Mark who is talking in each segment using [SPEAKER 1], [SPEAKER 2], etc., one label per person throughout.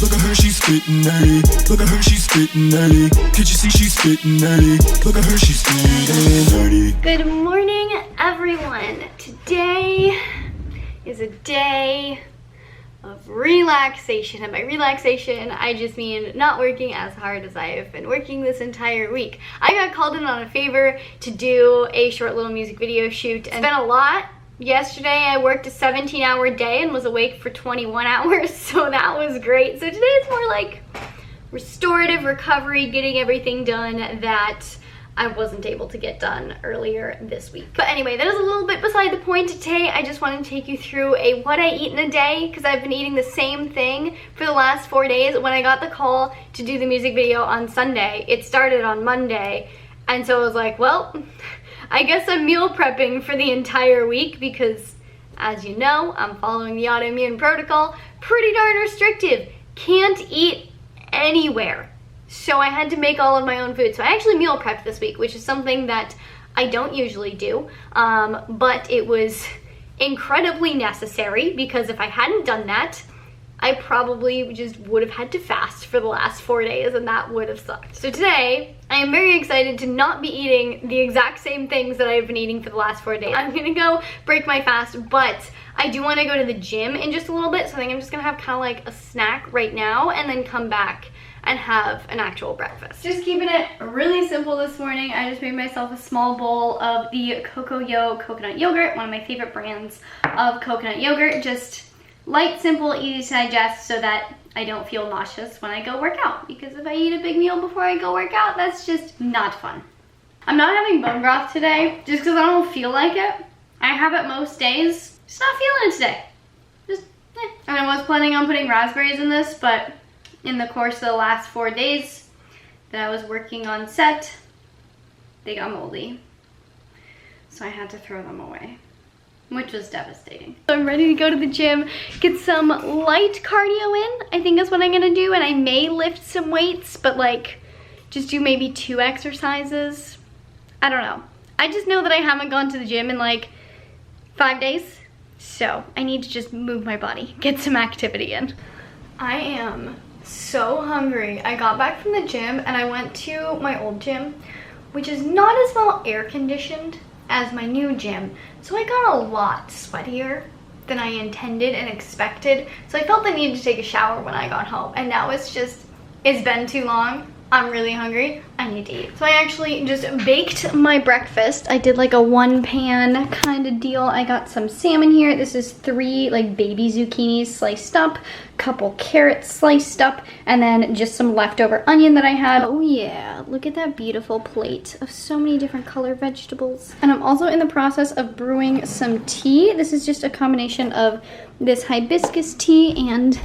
[SPEAKER 1] Look at her, she's spittin' nerdy. Look at her, she's spittin' nerdy. Can't you see she's spittin' nerdy? Look at her, she's spittin' nerdy.
[SPEAKER 2] Good morning, everyone. Today is a day of relaxation, and by relaxation I just mean not working as hard as I have been working this entire week. I got called in on a favor to do a short little music video shoot, and it's been a lot. Yesterday I worked a 17-hour day and was awake for 21 hours, so that was great. So today it's more like restorative recovery, getting everything done that I wasn't able to get done earlier this week. But anyway, that is a little bit beside the point. Today I just want to take you through what I eat in a day, because I've been eating the same thing for the last 4 days. When I got the call to do the music video on Sunday, it started on Monday, and so I was like, well, I guess I'm meal prepping for the entire week because, as you know, I'm following the autoimmune protocol. Pretty darn restrictive. Can't eat anywhere. So I had to make all of my own food. So I actually meal prepped this week, which is something that I don't usually do. But it was incredibly necessary because if I hadn't done that, I probably just would have had to fast for the last 4 days, and that would have sucked. So today, I am very excited to not be eating the exact same things that I've been eating for the last 4 days. I'm gonna go break my fast, but I do wanna go to the gym in just a little bit, so I think I'm just gonna have kind of like a snack right now and then come back and have an actual breakfast. Just keeping it really simple this morning. I just made myself a small bowl of the Coco-Yo coconut yogurt, one of my favorite brands of coconut yogurt. Just light, simple, easy to digest so that I don't feel nauseous when I go work out, because if I eat a big meal before I go work out, that's just not fun. I'm not having bone broth today just because I don't feel like it. I have it most days, just not feeling it today. And I was planning on putting raspberries in this, but in the course of the last 4 days that I was working on set, they got moldy. So I had to throw them away, which was devastating. So I'm ready to go to the gym, get some light cardio in. I think that's what I'm gonna do, and I may lift some weights, but like just do maybe 2 exercises. I don't know. I just know that I haven't gone to the gym in like 5 days, so I need to just move my body, get some activity in. I am so hungry. I got back from the gym and I went to my old gym, which is not as well air conditioned as my new gym, so I got a lot sweatier than I intended and expected, so I felt the need to take a shower when I got home, and now it's been too long. I'm really hungry. I need to eat. So I actually just baked my breakfast. I did like a 1-pan kind of deal. I got some salmon here. This is 3 like baby zucchinis sliced up, couple carrots sliced up, and then just some leftover onion that I had. Oh yeah, look at that beautiful plate of so many different color vegetables. And I'm also in the process of brewing some tea. This is just a combination of this hibiscus tea and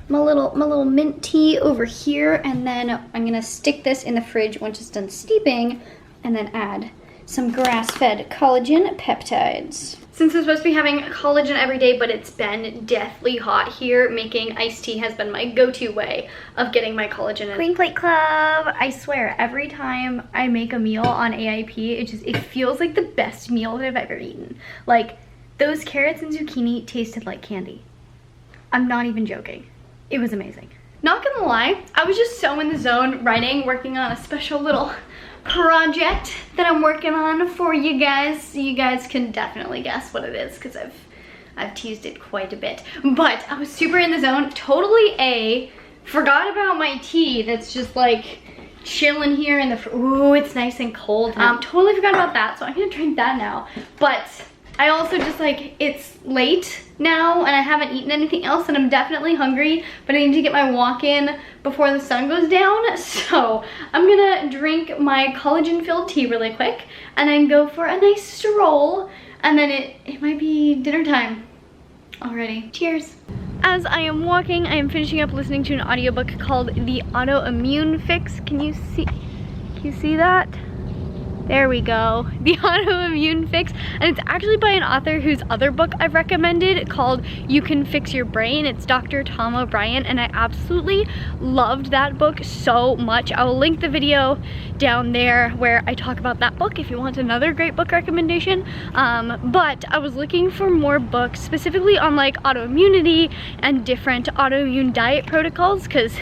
[SPEAKER 2] my little mint tea over here, and then I'm gonna stick this in the fridge once it's done steeping, and then add some grass-fed collagen peptides. Since I'm supposed to be having collagen every day, but it's been deathly hot here, making iced tea has been my go-to way of getting my collagen in. Clean Plate Club! I swear, every time I make a meal on AIP, it feels like the best meal that I've ever eaten. Like, those carrots and zucchini tasted like candy. I'm not even joking. It was amazing. Not gonna lie, I was just so in the zone writing, working on a special little project that I'm working on for you guys. So you guys can definitely guess what it is, because I've teased it quite a bit. But I was super in the zone, totally forgot about my tea that's just like chilling here in the, ooh, it's nice and cold. Totally forgot about that, so I'm gonna drink that now. But I also just like, it's late now and I haven't eaten anything else and I'm definitely hungry, but I need to get my walk in before the sun goes down. So I'm gonna drink my collagen filled tea really quick and then go for a nice stroll, and then it might be dinner time already. Cheers. As I am walking, I am finishing up listening to an audiobook called The Autoimmune Fix. Can you see that? There we go. The Autoimmune Fix. And it's actually by an author whose other book I've recommended called You Can Fix Your Brain. It's Dr. Tom O'Brien, and I absolutely loved that book so much. I will link the video down there where I talk about that book if you want another great book recommendation. But I was looking for more books specifically on like autoimmunity and different autoimmune diet protocols, because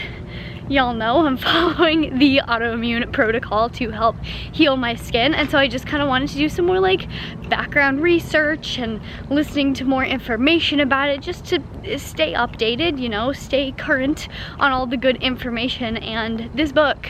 [SPEAKER 2] y'all know I'm following the autoimmune protocol to help heal my skin, and so I just kind of wanted to do some more like background research and listening to more information about it, just to stay updated, you know, stay current on all the good information. And this book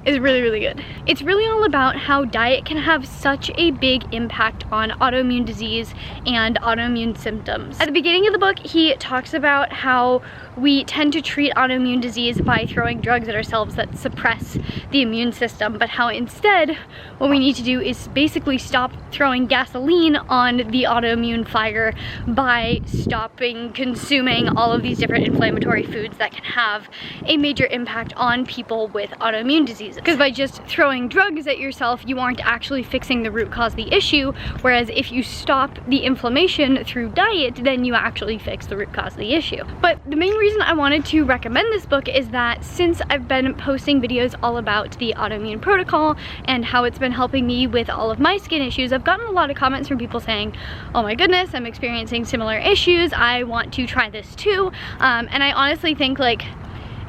[SPEAKER 2] is really, really good. It's really all about how diet can have such a big impact on autoimmune disease and autoimmune symptoms. At the beginning of the book, he talks about how we tend to treat autoimmune disease by throwing drugs at ourselves that suppress the immune system, but how instead what we need to do is basically stop throwing gasoline on the autoimmune fire by stopping consuming all of these different inflammatory foods that can have a major impact on people with autoimmune diseases. Because by just throwing drugs at yourself, you aren't actually fixing the root cause of the issue, whereas if you stop the inflammation through diet, then you actually fix the root cause of the issue. But the main reason I wanted to recommend this book is that since I've been posting videos all about the autoimmune protocol and how it's been helping me with all of my skin issues, I've gotten a lot of comments from people saying, oh my goodness, I'm experiencing similar issues, I want to try this too. And I honestly think like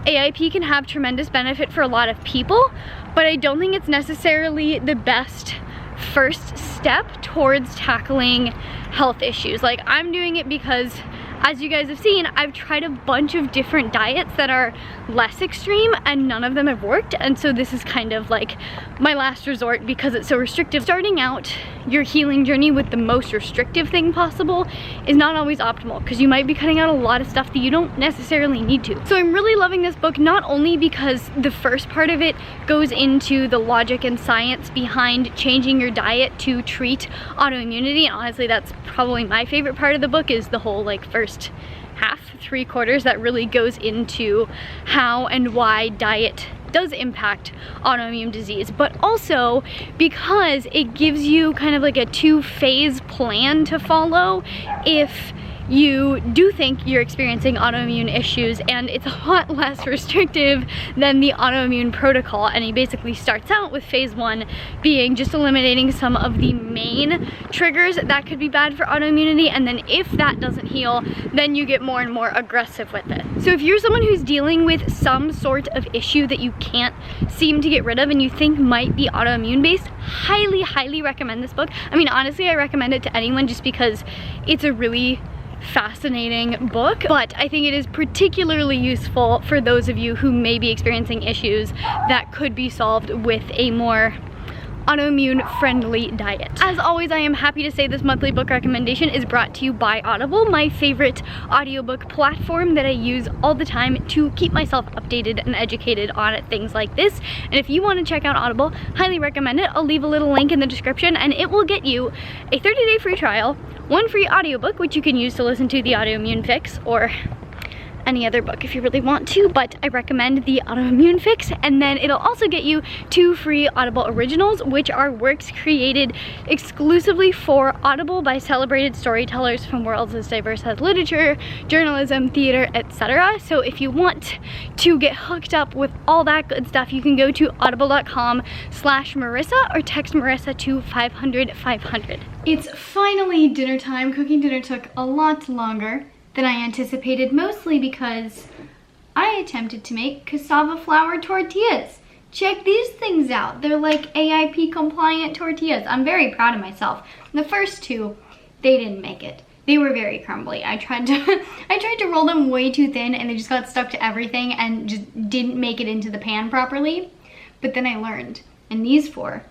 [SPEAKER 2] AIP can have tremendous benefit for a lot of people, but I don't think it's necessarily the best first step towards tackling health issues. Like, I'm doing it because, as you guys have seen, I've tried a bunch of different diets that are less extreme and none of them have worked, and so this is kind of like my last resort because it's so restrictive. Starting out your healing journey with the most restrictive thing possible is not always optimal, because you might be cutting out a lot of stuff that you don't necessarily need to. So I'm really loving this book, not only because the first part of it goes into the logic and science behind changing your diet to treat autoimmunity, and honestly that's probably my favorite part of the book, is the whole like first half, 3/4 that really goes into how and why diet does impact autoimmune disease, but also because it gives you kind of like a 2-phase plan to follow if you do think you're experiencing autoimmune issues, and it's a lot less restrictive than the autoimmune protocol. And he basically starts out with phase 1 being just eliminating some of the main triggers that could be bad for autoimmunity, and then if that doesn't heal, then you get more and more aggressive with it. So if you're someone who's dealing with some sort of issue that you can't seem to get rid of and you think might be autoimmune based, highly recommend this book. I mean, honestly, I recommend it to anyone just because it's a really fascinating book, but I think it is particularly useful for those of you who may be experiencing issues that could be solved with a more autoimmune friendly diet. As always, I am happy to say this monthly book recommendation is brought to you by Audible, my favorite audiobook platform that I use all the time to keep myself updated and educated on things like this. And if you want to check out Audible, highly recommend it. I'll leave a little link in the description, and it will get you a 30-day free trial, 1 free audiobook, which you can use to listen to the Autoimmune Fix or any other book if you really want to, but I recommend the Autoimmune Fix. And then it'll also get you 2 free Audible originals, which are works created exclusively for Audible by celebrated storytellers from worlds as diverse as literature, journalism, theater, etc. So if you want to get hooked up with all that good stuff, you can go to audible.com/Marissa or text Marissa to 500-500. It's finally dinner time. Cooking dinner took a lot longer than I anticipated, mostly because I attempted to make cassava flour tortillas. Check these things out. They're like AIP compliant tortillas. I'm very proud of myself. The first 2, they didn't make it. They were very crumbly. I tried to roll them way too thin, and they just got stuck to everything and just didn't make it into the pan properly. But then I learned, and these 4,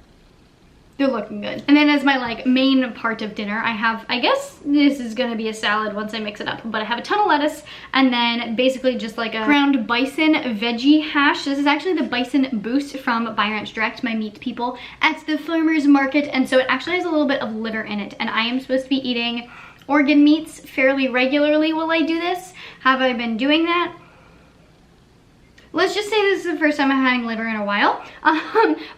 [SPEAKER 2] they're looking good. And then as my like main part of dinner, I have, I guess this is gonna be a salad once I mix it up, but I have a ton of lettuce and then basically just like a ground bison veggie hash. This is actually the bison boost from Buy Ranch Direct, my meat people at the farmer's market, and so it actually has a little bit of liver in it, and I am supposed to be eating organ meats fairly regularly while I do this. Have I been doing that? let's just say this is the first time I'm having liver in a while.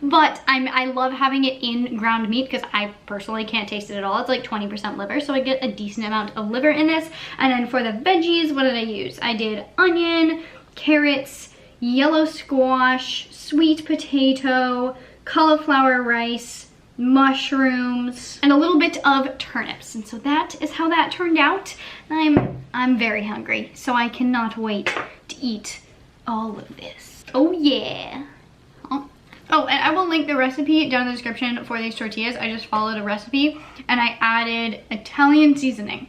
[SPEAKER 2] But I love having it in ground meat because I personally can't taste it at all. It's like 20% liver, so I get a decent amount of liver in this. And then for the veggies, what did I use? I did onion, carrots, yellow squash, sweet potato, cauliflower rice, mushrooms, and a little bit of turnips. And so that is how that turned out. I'm very hungry, so I cannot wait to eat all of this. Oh yeah. Oh, and I will link the recipe down in the description for these tortillas. I just followed a recipe and I added Italian seasoning.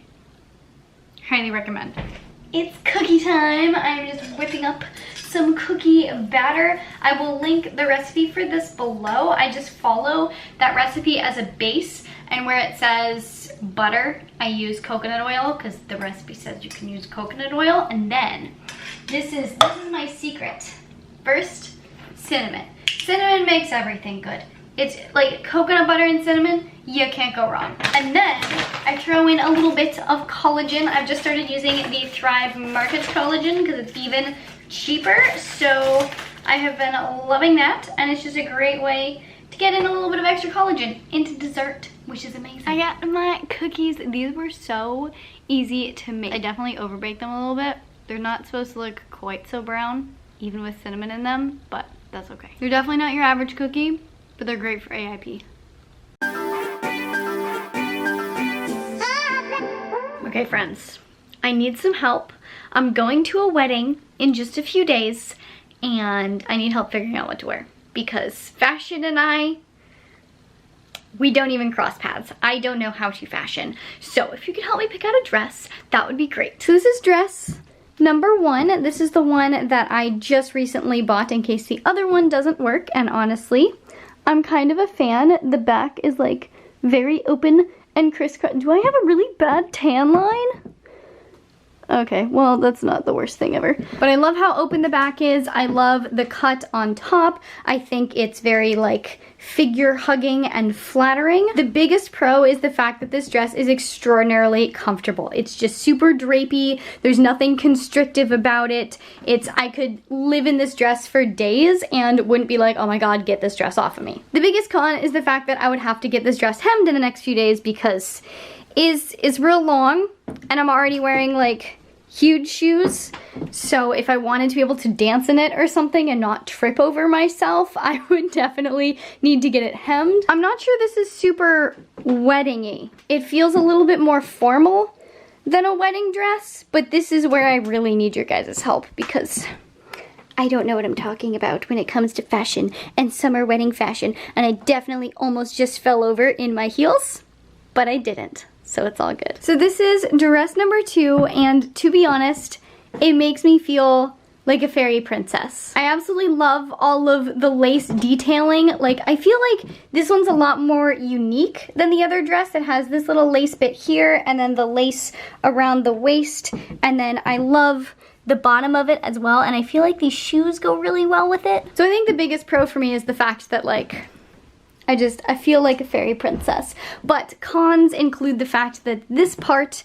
[SPEAKER 2] Highly recommend. It's cookie time. I'm just whipping up some cookie batter. I will link the recipe for this below. I just follow that recipe as a base, and where it says butter, I use coconut oil because the recipe says you can use coconut oil. And then this is my secret. First, cinnamon. Cinnamon makes everything good. It's like coconut butter and cinnamon, you can't go wrong. And then I throw in a little bit of collagen. I've just started using the Thrive Market collagen because it's even cheaper. So I have been loving that, and it's just a great way to get in a little bit of extra collagen into dessert, which is amazing. I got my cookies. These were so easy to make. I definitely overbaked them a little bit. They're not supposed to look quite so brown, even with cinnamon in them, but that's okay. They're definitely not your average cookie, but they're great for AIP. Okay, friends, I need some help. I'm going to a wedding in just a few days, and I need help figuring out what to wear because fashion and we don't even cross paths. I don't know how to fashion. So if you could help me pick out a dress, that would be great. So this is dress number 1. This is the one that I just recently bought in case the other one doesn't work, and honestly, I'm kind of a fan. The back is like very open and crisscross. Do I have a really bad tan line? Okay, well, that's not the worst thing ever. But I love how open the back is. I love the cut on top. I think it's very like figure hugging and flattering. The biggest pro is the fact that this dress is extraordinarily comfortable. It's just super drapey. There's nothing constrictive about it. I could live in this dress for days and wouldn't be like, oh my god, get this dress off of me. The biggest con is the fact that I would have to get this dress hemmed in the next few days because is real long, and I'm already wearing like huge shoes, so if I wanted to be able to dance in it or something and not trip over myself, I would definitely need to get it hemmed. I'm not sure this is super wedding-y. It feels a little bit more formal than a wedding dress, but this is where I really need your guys' help because I don't know what I'm talking about when it comes to fashion and summer wedding fashion, and I definitely almost just fell over in my heels, but I didn't. So it's all good. So this is dress number 2, and to be honest, it makes me feel like a fairy princess. I absolutely love all of the lace detailing. Like, I feel like this one's a lot more unique than the other dress. It has this little lace bit here, and then the lace around the waist, and then I love the bottom of it as well, and I feel like these shoes go really well with it. So I think the biggest pro for me is the fact that, like, I feel like a fairy princess. But cons include the fact that this part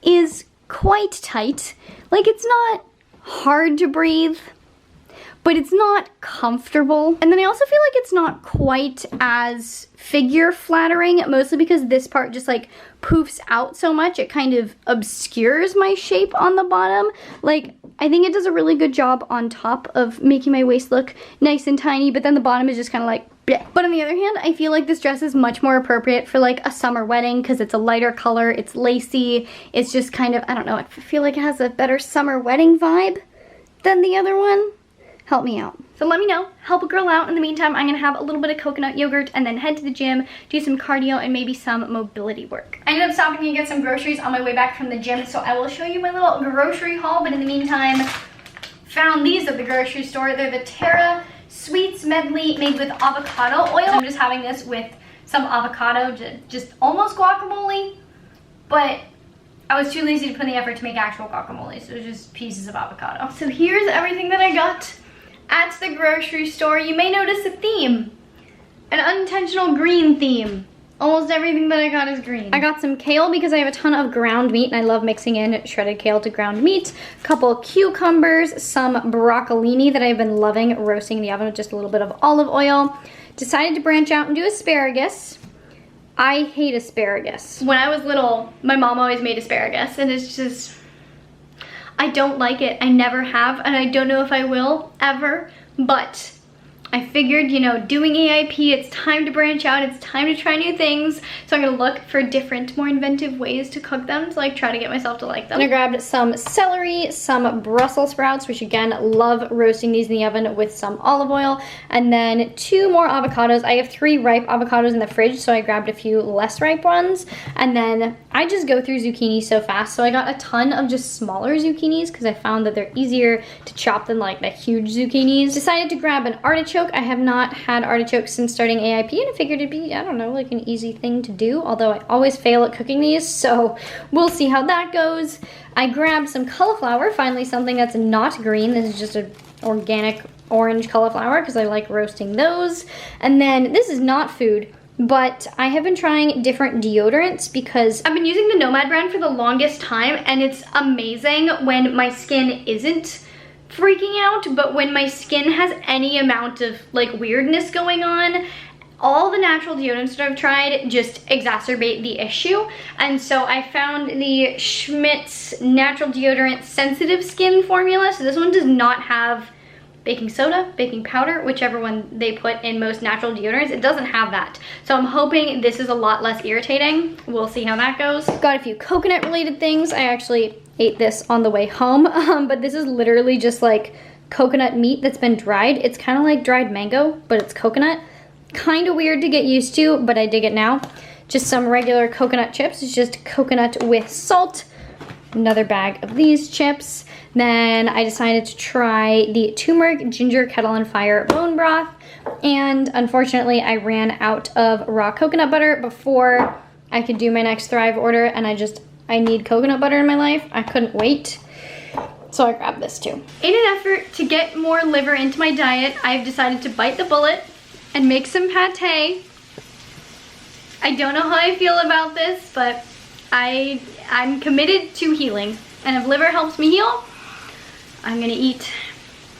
[SPEAKER 2] is quite tight. Like, it's not hard to breathe, but it's not comfortable. And then I also feel like it's not quite as figure flattering, mostly because this part just like poofs out so much. It kind of obscures my shape on the bottom. Like, I think it does a really good job on top of making my waist look nice and tiny, but then the bottom is just kind of like bleh. But on the other hand, I feel like this dress is much more appropriate for like a summer wedding because it's a lighter color, it's lacy, it's just kind of, I don't know, I feel like it has a better summer wedding vibe than the other one. Help me out. So let me know, help a girl out. In the meantime, I'm gonna have a little bit of coconut yogurt and then head to the gym, do some cardio and maybe some mobility work. I ended up stopping to get some groceries on my way back from the gym, so I will show you my little grocery haul, but in the meantime, found these at the grocery store. They're the Terra Sweets Medley made with avocado oil. I'm just having this with some avocado, just almost guacamole, but I was too lazy to put in the effort to make actual guacamole, so it was just pieces of avocado. So here's everything that I got at the grocery store. You may notice a theme, an unintentional green theme. Almost everything that I got is green. I got some kale because I have a ton of ground meat and I love mixing in shredded kale to ground meat. A couple cucumbers, some broccolini that I've been loving roasting in the oven with just a little bit of olive oil. Decided to branch out and do asparagus. I hate asparagus. When I was little, my mom always made asparagus and it's just, I don't like it. I never have and I don't know if I will ever, but I figured, you know, doing AIP, it's time to branch out, it's time to try new things. So I'm gonna look for different, more inventive ways to cook them to like try to get myself to like them. And I grabbed some celery, some Brussels sprouts, which again, love roasting these in the oven with some olive oil. And then 2 more avocados. I have 3 ripe avocados in the fridge, so I grabbed a few less ripe ones. And then I just go through zucchini so fast. So I got a ton of just smaller zucchinis because I found that they're easier to chop than like the huge zucchinis. Decided to grab an artichoke. I have not had artichokes since starting AIP and I figured it'd be, I don't know, like an easy thing to do, although I always fail at cooking these, so we'll see how that goes. I grabbed some cauliflower, finally something that's not green. This is just an organic orange cauliflower because I like roasting those. And then this is not food, but I have been trying different deodorants because I've been using the Nomad brand for the longest time and it's amazing when my skin isn't freaking out, but when my skin has any amount of like weirdness going on, all the natural deodorants that I've tried just exacerbate the issue. And so I found the Schmidt's natural deodorant sensitive skin formula. So this one does not have baking soda, baking powder, whichever one they put in most natural deodorants. It doesn't have that. So I'm hoping this is a lot less irritating. We'll see how that goes. Got a few coconut related things. I actually ate this on the way home, but this is literally just like coconut meat that's been dried. It's kind of like dried mango, but it's coconut. Kind of weird to get used to, but I dig it now. Just some regular coconut chips. It's just coconut with salt. Another bag of these chips. Then I decided to try the turmeric ginger kettle on fire bone broth. And unfortunately, I ran out of raw coconut butter before I could do my next Thrive order, and I need coconut butter in my life. I couldn't wait. So I grabbed this too. In an effort to get more liver into my diet, I've decided to bite the bullet and make some pate. I don't know how I feel about this, but I'm committed to healing. And if liver helps me heal, I'm gonna eat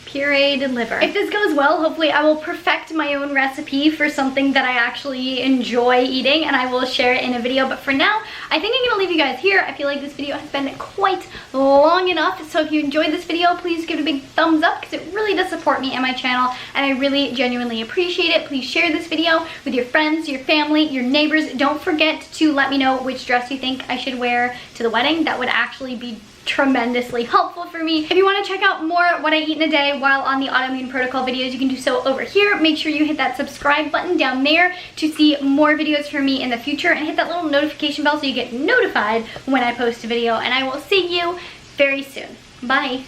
[SPEAKER 2] pureed liver. If this goes well, hopefully I will perfect my own recipe for something that I actually enjoy eating and I will share it in a video. But for now, I think I'm gonna leave you guys here. I feel like this video has been quite long enough. So if you enjoyed this video, please give it a big thumbs up because it really does support me and my channel and I really genuinely appreciate it. Please share this video with your friends, your family, your neighbors. Don't forget to let me know which dress you think I should wear to the wedding. That would actually be tremendously helpful for me. If you want to check out more what I eat in a day while on the autoimmune protocol videos, you can do so over here. Make sure you hit that subscribe button down there to see more videos from me in the future and hit that little notification bell so you get notified when I post a video, and I will see you very soon. Bye.